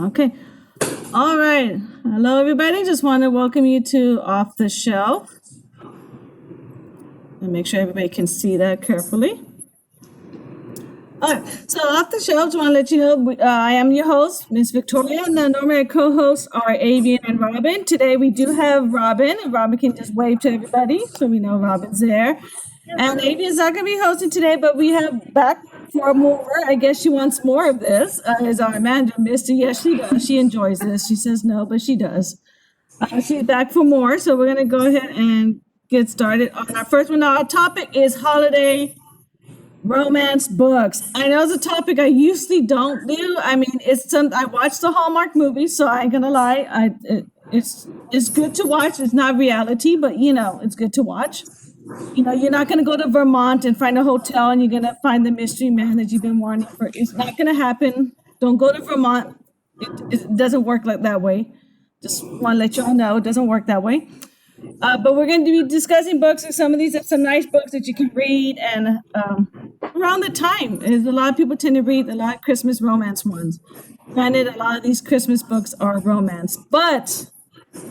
Okay. All right. Hello, everybody. Just want to welcome you to Off the Shelf. And make sure everybody can see that carefully. All right. So Off the Shelf, just want to let you know, I am your host, Miss Victoria, and the normally co-hosts are Avian and Robin. Today we do have Robin, and Robin can just wave to everybody so we know Robin's there. And Avian's not going to be hosting today, but we have back for more. I guess she wants more of this. Is our manager, Misty? Yes, she does. She enjoys this. She says no, but she does. She's back for more. So we're going to go ahead and get started on our first one. Now, our topic is holiday romance books. I know it's a topic I usually don't do. I mean, I watch the Hallmark movies, so I ain't gonna lie. It's good to watch. It's not reality, but it's good to watch. You're not gonna go to Vermont and find a hotel and you're gonna find the mystery man that you've been wanting for. It's not gonna happen. Don't go to Vermont. It doesn't work like that way. Just want to let y'all know it doesn't work that way. But we're going to be discussing books, and some of these are some nice books that you can read. And around the time, a lot of people tend to read a lot of Christmas romance ones. Granted, a lot of these Christmas books are romance, but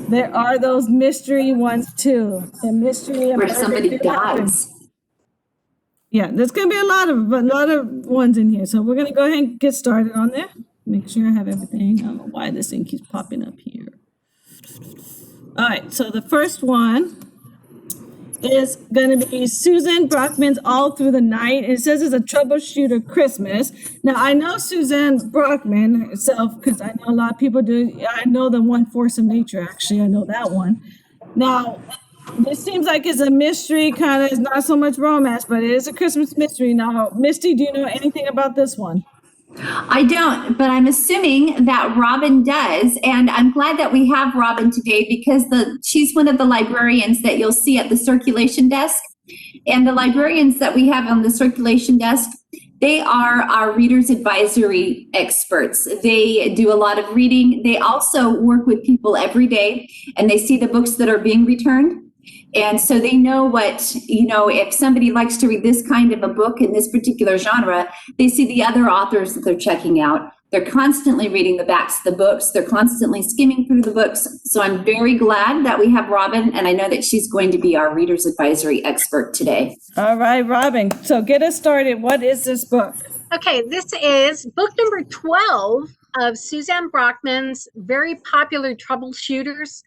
there are those mystery ones too. The mystery where somebody dies. Yeah, there's going to be a lot of ones in here. So we're going to go ahead and get started on there. Make sure I have everything. I don't know why this thing keeps popping up here. All right, so the first one is going to be Susan Brockman's All Through the Night. It says it's a troubleshooter Christmas. Now, I know Suzanne Brockman herself because I know a lot of people do. I know the One Force of Nature, actually. I know that one. Now, this seems like it's a mystery, kind of. It's not so much romance, but it is a Christmas mystery. Now, Misty, do you know anything about this one? I don't, but I'm assuming that Robin does, and I'm glad that we have Robin today because she's one of the librarians that you'll see at the circulation desk. And the librarians that we have on the circulation desk, they are our readers advisory experts. They do a lot of reading. They also work with people every day, and they see the books that are being returned. And so they know what, if somebody likes to read this kind of a book in this particular genre, they see the other authors that they're checking out. They're constantly reading the backs of the books. They're constantly skimming through the books. So I'm very glad that we have Robin, and I know that she's going to be our reader's advisory expert today. All right, Robin. So get us started. What is this book? Okay, this is book number 12 of Suzanne Brockman's very popular Troubleshooters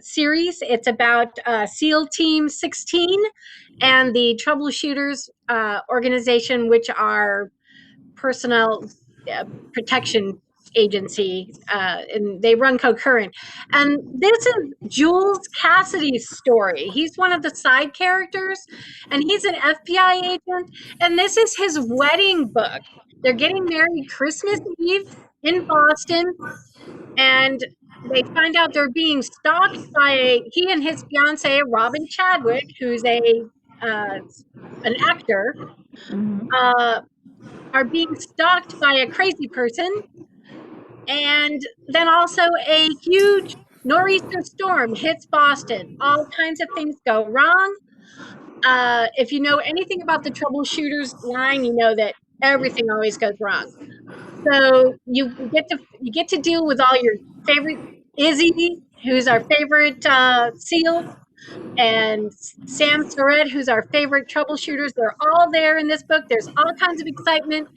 series. It's about SEAL Team 16 and the Troubleshooters organization, which are personnel protection agency, and they run concurrent. And this is Jules Cassidy's story. He's one of the side characters, and he's an FBI agent, and this is his wedding book. They're getting married Christmas Eve in Boston, and they find out they're being stalked by he and his fiancee, Robin Chadwick, who's an actor, are being stalked by a crazy person. And then also a huge nor'easter storm hits Boston. All kinds of things go wrong. If you know anything about the Troubleshooters line, you know that everything always goes wrong. So you get to deal with all your favorite Izzy, who's our favorite SEAL, and Sam Surratt, who's our favorite troubleshooters. They're all there in this book. There's all kinds of excitement,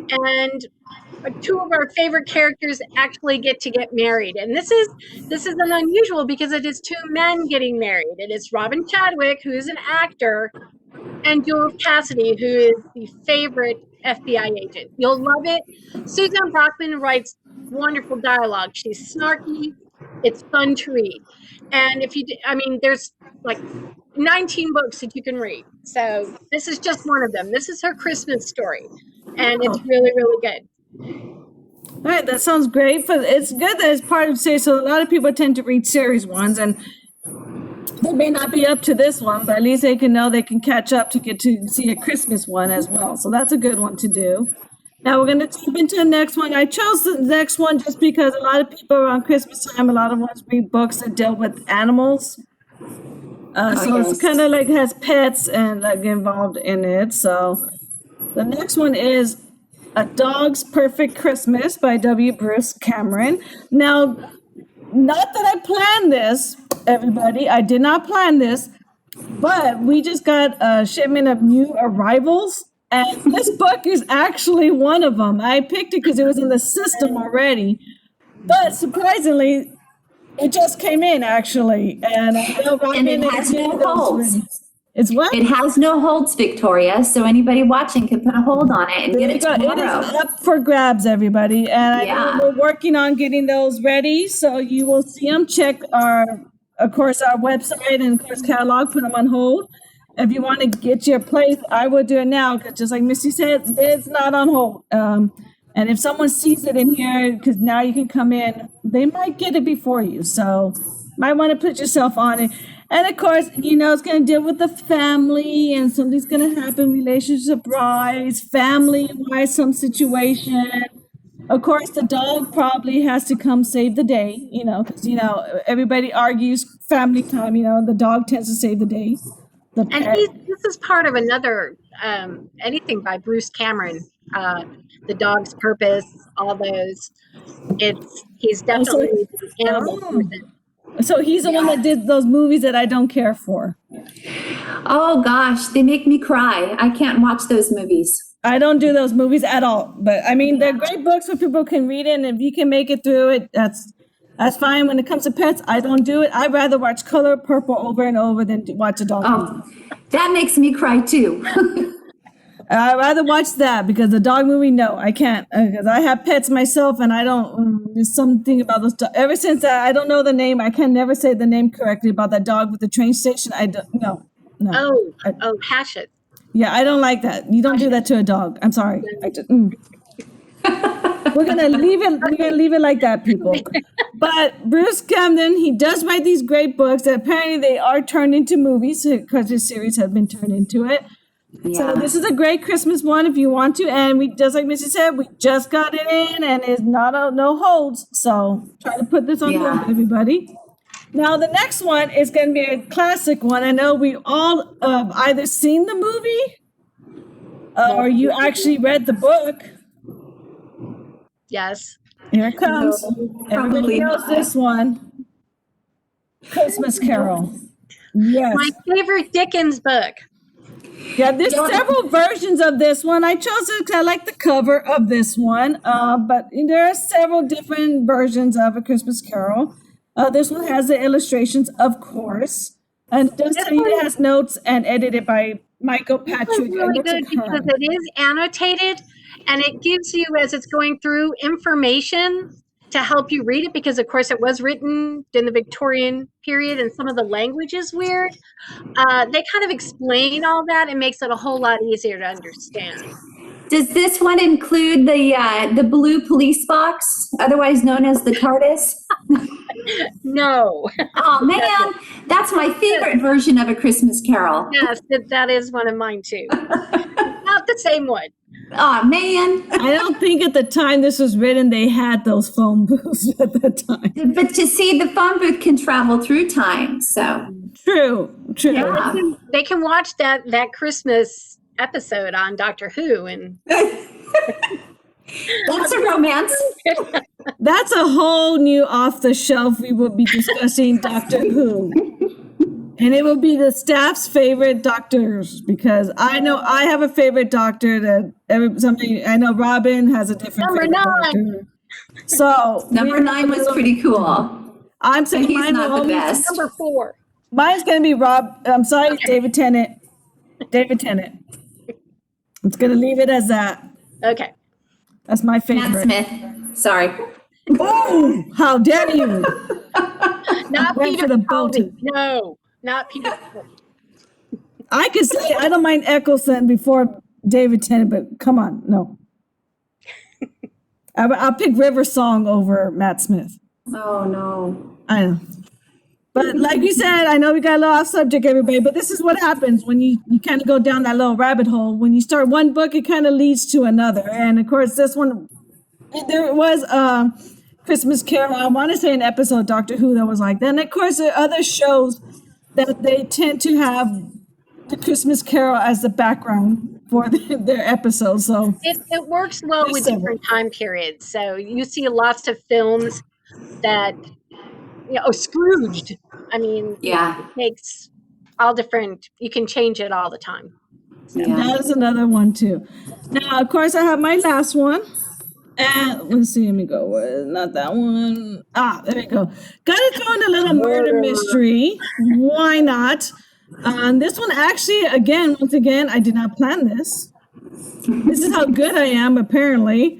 and two of our favorite characters actually get married. And this is an unusual because it is two men getting married. It is Robin Chadwick, who is an actor, and Jules Cassidy, who is the favorite FBI agent. You'll love it. Suzanne Brockman writes wonderful dialogue. She's snarky. It's fun to read. And there's like 19 books that you can read. So this is just one of them. This is her Christmas story. And it's really, really good. All right, that sounds great. But it's good that it's part of series. So a lot of people tend to read series ones, and they may not be up to this one, but at least they can know they can catch up to get to see a Christmas one as well. So that's a good one to do. Now we're going to jump into the next one. I chose the next one just because a lot of people around Christmas time, a lot of us read books that deal with animals. It's kind of like has pets and like involved in it. So the next one is A Dog's Perfect Christmas by W. Bruce Cameron. Now, not that I planned this, everybody. I did not plan this, but we just got a shipment of new arrivals, and this book is actually one of them. I picked it because it was in the system already, but surprisingly, it just came in actually, and I know And it has no holds. It's what? It has no holds, Victoria, so anybody watching can put a hold on it and get it tomorrow. It is up for grabs, everybody, and Yeah. I know we're working on getting those ready, so you will see them. Check our website and of course catalog. Put them on hold. If you want to get your place, I would do it now because just like Missy said, it's not on hold. And if someone sees it in here, because now you can come in, they might get it before you. So might want to put yourself on it. And of course, it's going to deal with the family and something's going to happen, relationship-wise, family-wise, some situation. Of course, the dog probably has to come save the day, because, everybody argues family time, the dog tends to save the day. And this is part of another, anything by Bruce Cameron, The Dog's Purpose, all those. He's definitely an animal person. So he's the one that did those movies that I don't care for. Oh gosh, they make me cry. I can't watch those movies. I don't do those movies at all. But I mean, they're great books where people can read it, and if you can make it through it, that's fine. When it comes to pets, I don't do it. I'd rather watch Color Purple over and over than watch a dog movie. That makes me cry too. I'd rather watch that because the dog movie, no, I can't. Because I have pets myself, and I don't. There's something about those dogs. Ever since I don't know the name, I can never say the name correctly about that dog with the train station. I don't. No. Hatchet. Yeah, I don't like that. You don't do that to a dog. I'm sorry. We're gonna leave it. We're gonna leave it like that, people. But Bruce Camden, he does write these great books that apparently they are turned into movies because his series have been turned into it. Yeah. So this is a great Christmas one if you want to. And we, just like Missy said, we just got it in and it's not no holds. So try to put this on hold, everybody. Now the next one is going to be a classic one. I know we all either seen the movie or you actually read the book. Yes. Here it comes. Everybody knows this one. Christmas Carol. Yes. My favorite Dickens book. Yeah, there's several versions of this one. I chose it because I like the cover of this one. But there are several different versions of A Christmas Carol. This one has the illustrations, of course. And it does tell you it has notes and edited by Michael Patrick. It's really good because it is annotated and it gives you, as it's going through, information to help you read it because, of course, it was written in the Victorian period and some of the language is weird. They kind of explain all that and makes it a whole lot easier to understand. Does this one include the blue police box, otherwise known as the TARDIS? No. Oh man, that's my favorite version of A Christmas Carol. Yes, that is one of mine too. Not the same one. Oh man. I don't think at the time this was written, they had those phone booths at the time. But to see, the phone booth can travel through time, so. True. Yeah. They can watch that Christmas episode on Doctor Who and That's a romance. That's a whole new off the shelf. We will be discussing Doctor Who. And it will be the staff's favorite doctors because I know I have a favorite doctor that I know Robin has a different Number favorite 9. doctor. So Number 9 was pretty cool. I'm saying He's not the best. Number 4. Mine's gonna be David Tennant. David Tennant. I'm just gonna leave it as that. Okay. That's my Matt favorite. Smith. Sorry. Oh, how dare you! Not Went Peter for the Capaldi. Bolton. No, not Peter Capaldi. I could say I don't mind Eccleston before David Tennant, but come on, no. I'll pick River Song over Matt Smith. Oh no. I know. But like you said, I know we got a little off subject, everybody, but this is what happens when you kind of go down that little rabbit hole. When you start one book, it kind of leads to another. And of course, this one, there was Christmas Carol. I want to say an episode of Doctor Who that was like that. And of course, there are other shows that they tend to have the Christmas Carol as the background. for their episodes. So It works well There's with several. different time periods. So you see lots of films that, Scrooged. I mean, Yeah. it makes all different, you can change it all the time. Yeah. that is another one too. Now, of course, I have my last one. And let's see, let me go. Not that one. There we go. Gotta throw in a little murder mystery. Why not? This one actually, once again, I did not plan this. This is how good I am, apparently.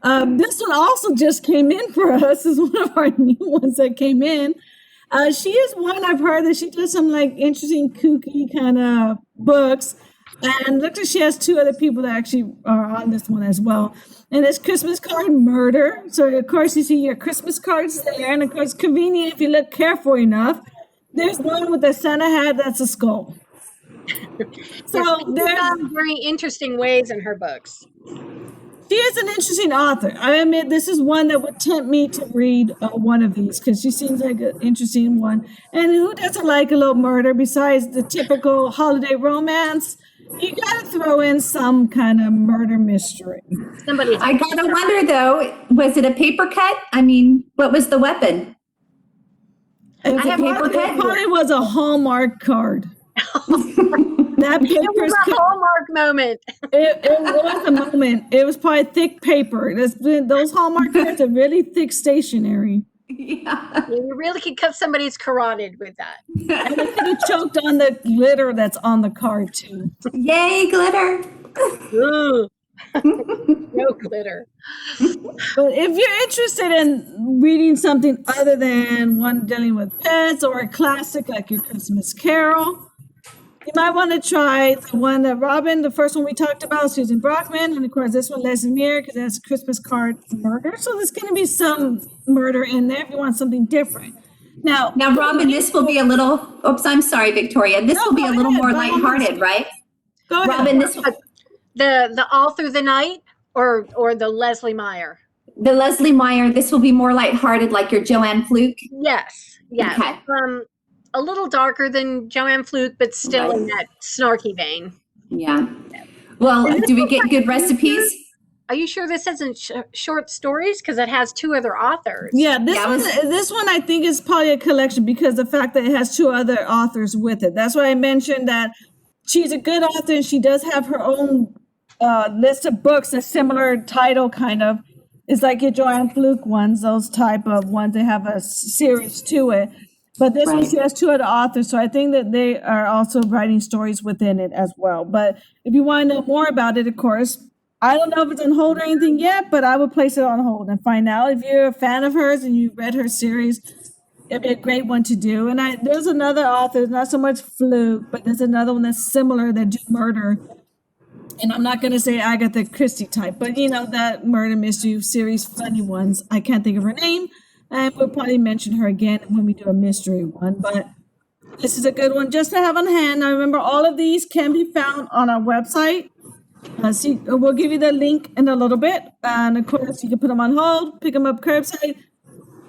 This one also just came in for us. This is one of our new ones that came in. She is one I've heard that she does some like interesting, kooky kind of books. And looks like she has two other people that actually are on this one as well. And it's Christmas Card Murder. So, of course, you see your Christmas cards there. And, of course, convenient if you look careful enough. There's one with a Santa hat that's a skull. So there's very interesting ways in her books. She is an interesting author. I admit this is one that would tempt me to read one of these because she seems like an interesting one. And who doesn't like a little murder besides the typical holiday romance? You got to throw in some kind of murder mystery. I gotta wonder though, was it a paper cut? I mean, what was the weapon? It probably was a Hallmark card. That It was a Hallmark moment. It was a moment. It was probably thick paper. Those Hallmark cards are really thick stationery. Yeah. You really could cut somebody's carotid with that. And they could have choked on the glitter that's on the card too. Yay, glitter. Ooh. No glitter. But if you're interested in reading something other than one dealing with pets or a classic like your Christmas Carol, you might want to try the one that Robin, the first one we talked about, Susan Brockman, and of course this one, Leslie Muir, because that's Christmas Card Murder. So there's going to be some murder in there if you want something different. Now, Robin, this will be a little, oops, I'm sorry, Victoria. This will be a little more lighthearted, right? Go ahead. Robin, this The All Through the Night or the Leslie Meyer? The Leslie Meyer, this will be more lighthearted like your Joanne Fluke? Yes. Okay. A little darker than Joanne Fluke, but still in that snarky vein. Yeah. Well, do we get good recipes? Are you sure this isn't short stories? Because it has two other authors. Yeah, this one I think is probably a collection because the fact that it has two other authors with it. That's why I mentioned that she's a good author and she does have her own list of books, a similar title kind of. It's like your Joanne Fluke ones, those type of ones. They have a series to it. But this one, she has two other authors, so I think that they are also writing stories within it as well. But if you want to know more about it, of course, I don't know if it's on hold or anything yet, but I would place it on hold and find out. If you're a fan of hers and you've read her series, it'd be a great one to do. And there's another author, not so much Fluke, but there's another one that's similar that do murder. And I'm not going to say Agatha Christie type, but that murder mystery series, funny ones. I can't think of her name. And we'll probably mention her again when we do a mystery one. But this is a good one just to have on hand. Now, remember, all of these can be found on our website. We'll give you the link in a little bit. And, of course, you can put them on hold, pick them up curbside.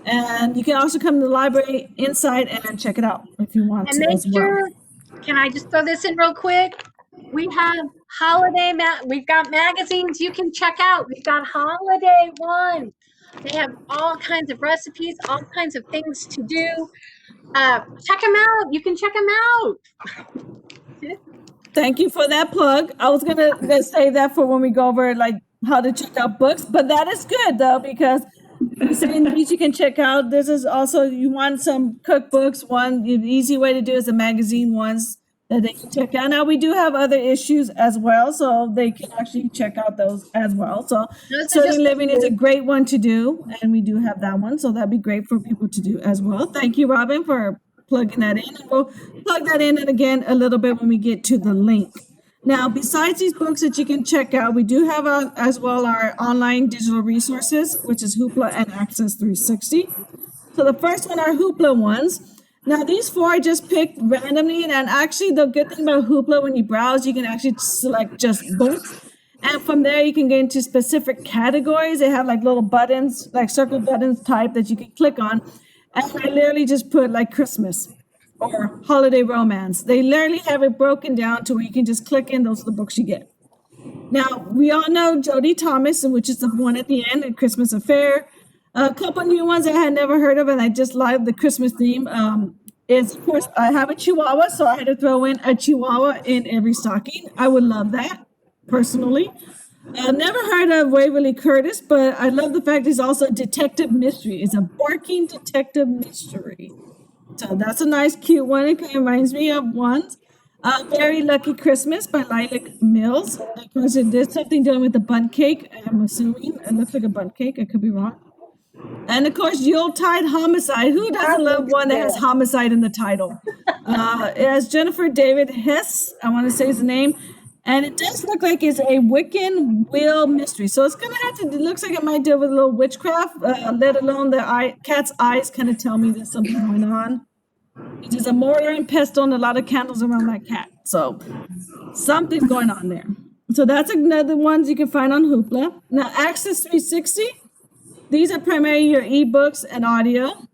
And you can also come to the library inside and check it out if you want to as well. Can I just throw this in real quick? We have we've got magazines you can check out. We've got holiday ones. They have all kinds of recipes, all kinds of things to do. Check them out. You can check them out. Thank you for that plug. I was gonna save that for when we go over like how to check out books, but that is good though because these you can check out. This is also you want some cookbooks. One easy way to do is the magazine ones that they can check out. Now we do have other issues as well, so they can actually check out those as well. So Studying Living is a great one to do, and we do have that one, so that'd be great for people to do as well. Thank you, Robin, for plugging that in. And we'll plug that in again a little bit when we get to the link. Now, besides these books that you can check out, we do have as well our online digital resources, which is Hoopla and Access 360. So the first one are Hoopla ones. Now, these four I just picked randomly, and actually the good thing about Hoopla, when you browse, you can actually select just books. And from there, you can get into specific categories. They have like little buttons, like circle buttons type that you can click on. And I literally just put like Christmas or holiday romance. They literally have it broken down to where you can just click in. Those are the books you get. Now, we all know Jodie Thomas, which is the one at the end, A Christmas Affair. A couple new ones I had never heard of, and I just love the Christmas theme. Is, of course, I have a Chihuahua, so I had to throw in a Chihuahua in every stocking. I would love that, personally. I've never heard of Waverly Curtis, but I love the fact he's also a detective mystery. It's a barking detective mystery. So that's a nice, cute one. It kind of reminds me of ones. Very Lucky Christmas by Lilac Mills. Of course, there's something doing with the bundt cake. I'm assuming it looks like a bundt cake. I could be wrong. And of course, Yuletide Homicide. Who doesn't love one that has homicide in the title? It has Jennifer David Hess. I want to say his name. And it does look like it's a Wiccan will mystery. So it's going to have to, it looks like it might deal with a little witchcraft, let alone the cat's eyes kind of tell me there's something going on. There's a mortar and pestle and a lot of candles around that cat. So something's going on there. So that's another ones you can find on Hoopla. Now, Access 360, these are primarily your ebooks and audio.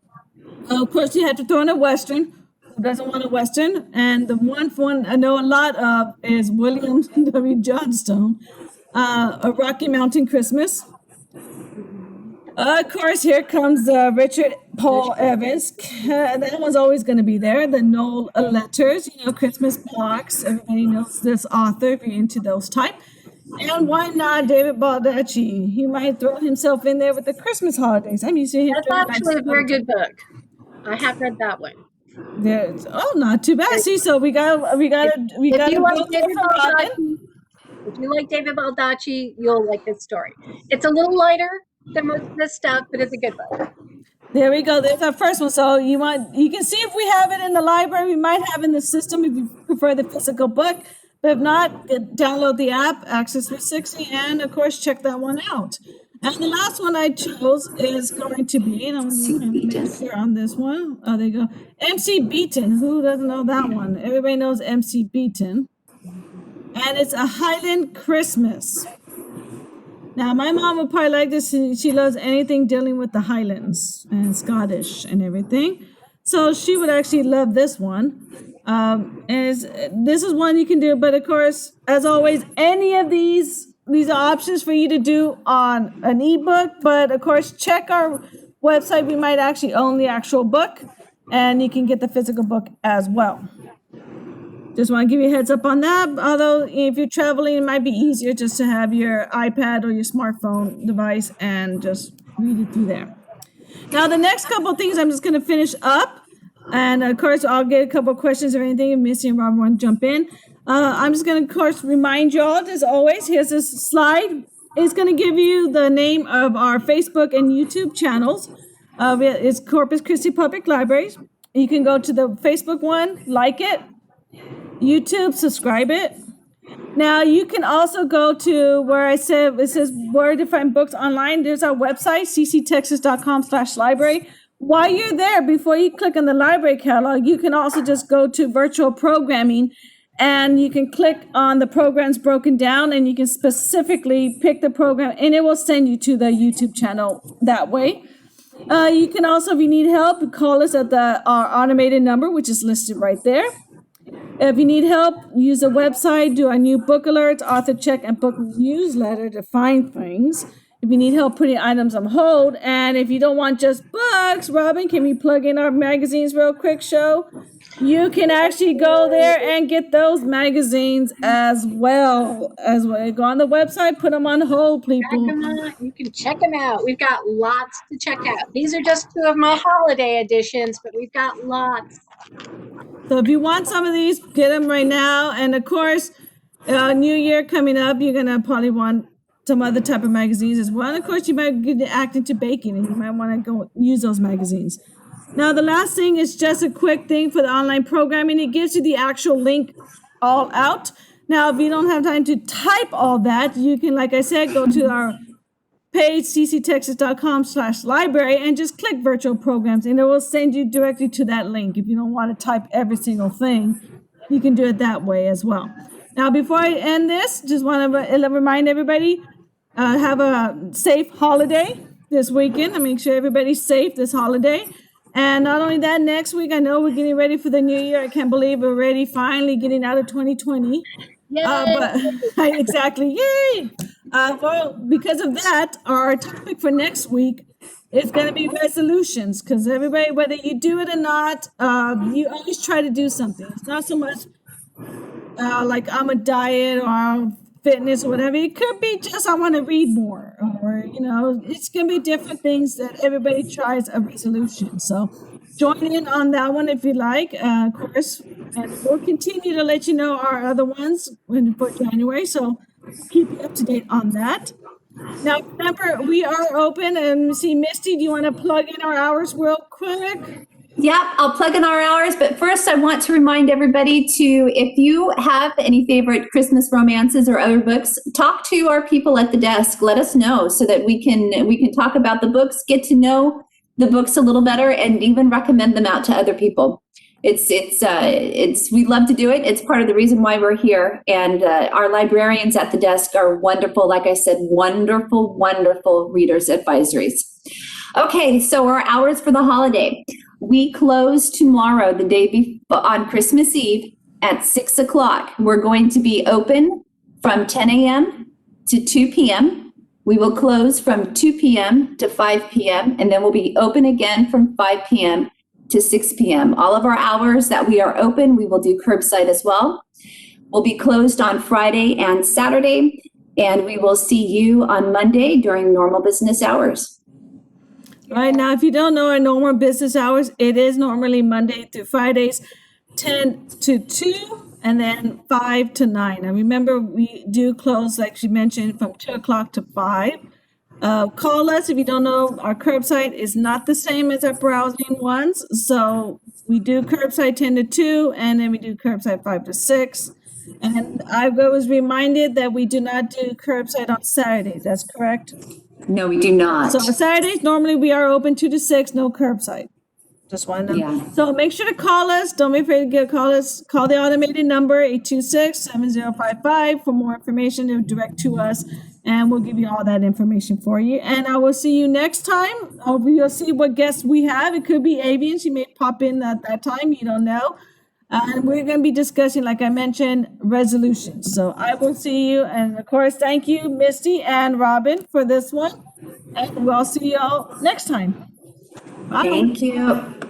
Of course, you have to throw in a Western. Who doesn't want a Western? And the one I know a lot of is William W. Johnstone, A Rocky Mountain Christmas. Of course, here comes Richard Paul Evans. That one's always going to be there. The Noel Letters, Christmas box. Everybody knows this author if you're into those type. And why not David Baldacci? He might throw himself in there with the Christmas holidays. I'm used to him. That's actually a very good book. I have read that one. Not too bad. See, so we got If you like David Robin. Baldacci, if you like David Baldacci, you'll like this story. It's a little lighter than most of this stuff, but it's a good book. There we go. There's our first one. So you can see if we have it in the library. We might have in the system if you prefer the physical book. But if not, download the app, Access 360, and of course check that one out. And the last one I chose is going to be, and I'm going to make sure on this one. Oh, there you go. MC Beaton. Who doesn't know that one? Everybody knows MC Beaton. And it's A Highland Christmas. Now, my mom would probably like this. She loves anything dealing with the Highlands and Scottish and everything. So she would actually love this one. This is one you can do. But of course, as always, any of these are options for you to do on an ebook. But of course, check our website. We might actually own the actual book. And you can get the physical book as well. Just want to give you a heads up on that. Although if you're traveling, it might be easier just to have your iPad or your smartphone device and just read it through there. Now, the next couple of things I'm just going to finish up. And of course, I'll get a couple of questions or anything if Missy and Robert want to jump in. I'm just going to, of course, remind you all, as always, here's this slide. It's going to give you the name of our Facebook and YouTube channels. It's Corpus Christi Public Libraries. You can go to the Facebook one, like it. YouTube, subscribe it. Now, you can also go to where it says where to find books online. There's our website, cctexas.com/library. While you're there, before you click on the library catalog, you can also just go to virtual programming and you can click on the programs broken down and you can specifically pick the program and it will send you to the YouTube channel that way. You can also, if you need help, call us at our automated number, which is listed right there. If you need help, use the website, do our new book alerts, author check, and book newsletter to find things. If you need help putting items on hold, and if you don't want just books, Robin, can we plug in our magazines real quick show? You can actually go there and get those magazines as well. Go on the website, put them on hold, people. You can check them out. We've got lots to check out. These are just two of my holiday editions, but we've got lots. So if you want some of these, get them right now. And of course, New Year coming up, you're going to probably want some other type of magazines as well. And of course, you might get act into baking and you might want to go use those magazines. Now, the last thing is just a quick thing for the online programming. It gives you the actual link all out. Now, if you don't have time to type all that, you can, like I said, go to our page, cctexas.com/library, and just click virtual programs, and it will send you directly to that link. If you don't want to type every single thing, you can do it that way as well. Now, before I end this, just want to remind everybody, have a safe holiday this weekend. Make sure everybody's safe this holiday. And not only that, next week, I know we're getting ready for the new year. I can't believe we're finally getting out of 2020. Yay! But exactly, yay! Well, because of that, our topic for next week is going to be resolutions. Because everybody, whether you do it or not, you always try to do something. It's not so much like I'm a diet or fitness or whatever. It could be just I want to read more, or it's going to be different things that everybody tries a resolution. So join in on that one if you like, of course, and we'll continue to let you know our other ones for January. So keep you up to date on that. Now, remember, we are open, and see, Misty, do you want to plug in our hours real quick? Yep, I'll plug in our hours, but first I want to remind everybody to, if you have any favorite Christmas romances or other books, talk to our people at the desk. Let us know so that we can talk about the books, get to know the books a little better, and even recommend them out to other people. We love to do it. It's part of the reason why we're here. And our librarians at the desk are wonderful. Like I said, wonderful, wonderful readers advisories. Okay, so our hours for the holiday. We close tomorrow, the day on Christmas Eve at 6 o'clock. We're going to be open from 10 a.m. to 2 p.m. We will close from 2 p.m. to 5 p.m. and then we'll be open again from 5 p.m. to 6 p.m. All of our hours that we are open, we will do curbside as well. We'll be closed on Friday and Saturday, and we will see you on Monday during normal business hours. Right now, if you don't know our normal business hours, it is normally Monday through Fridays, 10 to 2, and then 5 to 9. And remember, we do close, like she mentioned, from 2 o'clock to 5. Call us if you don't know. Our curbside is not the same as our browsing ones. So we do curbside 10 to 2, and then we do curbside 5 to 6. And I was reminded that we do not do curbside on Saturdays. That's correct? No, we do not. So on Saturdays, normally we are open 2 to 6, no curbside. Just wanted to. Yeah. So make sure to call us. Don't be afraid to call us. Call the automated number 826-7055 for more information to direct to us, and we'll give you all that information for you. And I will see you next time. You'll see what guests we have. It could be Avian. She may pop in at that time. You don't know. And we're going to be discussing, like I mentioned, resolutions. So I will see you. And of course, thank you, Misty and Robin, for this one. And we'll see you all next time. Bye. Thank you.